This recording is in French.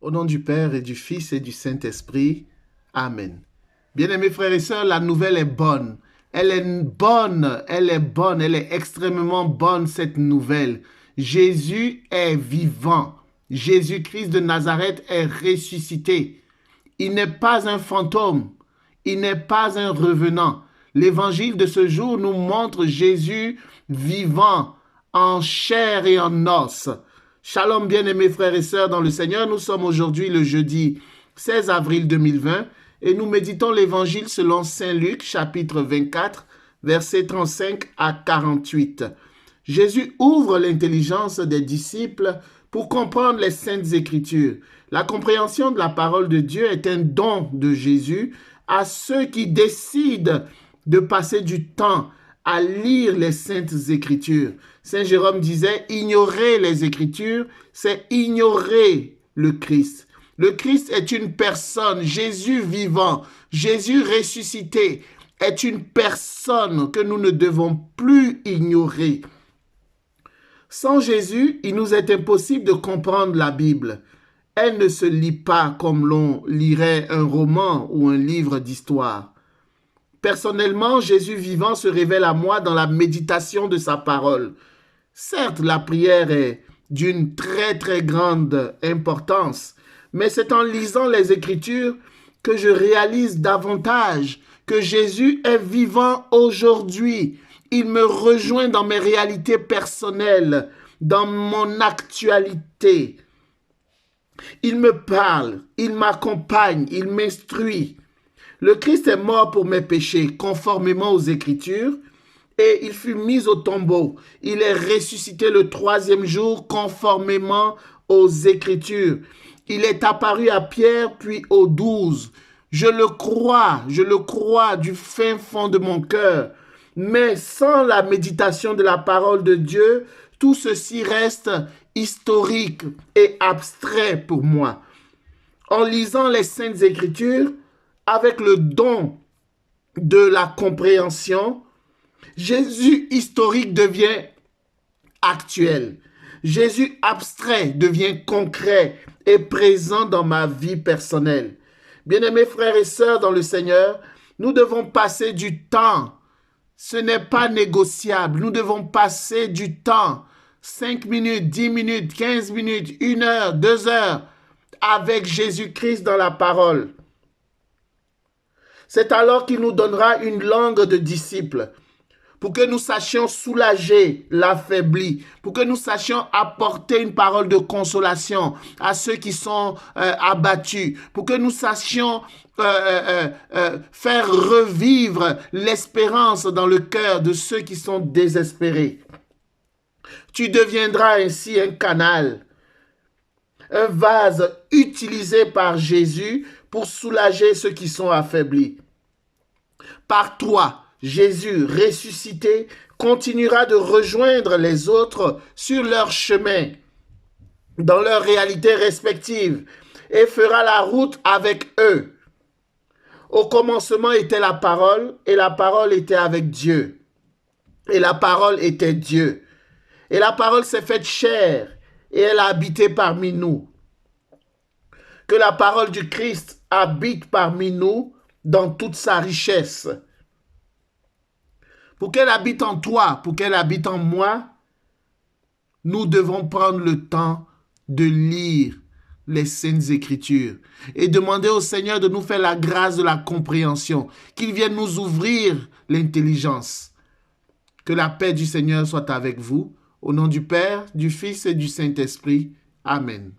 Au nom du Père et du Fils et du Saint-Esprit. Amen. Bien-aimés frères et sœurs, la nouvelle est bonne. Elle est bonne, elle est bonne, elle est extrêmement bonne, cette nouvelle. Jésus est vivant. Jésus-Christ de Nazareth est ressuscité. Il n'est pas un fantôme. Il n'est pas un revenant. L'évangile de ce jour nous montre Jésus vivant en chair et en os. Shalom bien-aimés frères et sœurs dans le Seigneur. Nous sommes aujourd'hui le jeudi 16 avril 2020 et nous méditons l'évangile selon Saint Luc chapitre 24 versets 35 à 48. Jésus ouvre l'intelligence des disciples pour comprendre les saintes écritures. La compréhension de la parole de Dieu est un don de Jésus à ceux qui décident de passer du temps à lire les saintes écritures. Saint Jérôme disait, ignorer les écritures, c'est ignorer le Christ. Le Christ est une personne, Jésus vivant, Jésus ressuscité est une personne que nous ne devons plus ignorer. Sans Jésus, il nous est impossible de comprendre la Bible. Elle ne se lit pas comme l'on lirait un roman ou un livre d'histoire. Personnellement, Jésus vivant se révèle à moi dans la méditation de sa parole. Certes, la prière est d'une très grande importance, mais c'est en lisant les Écritures que je réalise davantage que Jésus est vivant aujourd'hui. Il me rejoint dans mes réalités personnelles, dans mon actualité. Il me parle, il m'accompagne, il m'instruit. Le Christ est mort pour mes péchés, conformément aux Écritures, et il fut mis au tombeau. Il est ressuscité le 3e jour, conformément aux Écritures. Il est apparu à Pierre, puis aux 12. Je le crois du fin fond de mon cœur. Mais sans la méditation de la parole de Dieu, tout ceci reste historique et abstrait pour moi. En lisant les Saintes Écritures, avec le don de la compréhension, Jésus historique devient actuel. Jésus abstrait devient concret et présent dans ma vie personnelle. Bien-aimés frères et sœurs dans le Seigneur, nous devons passer du temps. Ce n'est pas négociable. Nous devons passer du temps. 5 minutes, 10 minutes, 15 minutes, 1 heure, 2 heures avec Jésus-Christ dans la parole. C'est alors qu'il nous donnera une langue de disciples pour que nous sachions soulager l'affaibli, pour que nous sachions apporter une parole de consolation à ceux qui sont abattus, pour que nous sachions faire revivre l'espérance dans le cœur de ceux qui sont désespérés. Tu deviendras ainsi un canal, un vase utilisé par Jésus pour soulager ceux qui sont affaiblis. Par toi, Jésus ressuscité continuera de rejoindre les autres sur leur chemin, dans leurs réalités respectives, et fera la route avec eux. Au commencement était la parole, et la parole était avec Dieu. Et la parole était Dieu. Et la parole s'est faite chair, et elle a habité parmi nous. Que la parole du Christ habite parmi nous dans toute sa richesse. Pour qu'elle habite en toi, pour qu'elle habite en moi, nous devons prendre le temps de lire les Saintes Écritures et demander au Seigneur de nous faire la grâce de la compréhension, qu'il vienne nous ouvrir l'intelligence. Que la paix du Seigneur soit avec vous. Au nom du Père, du Fils et du Saint-Esprit. Amen.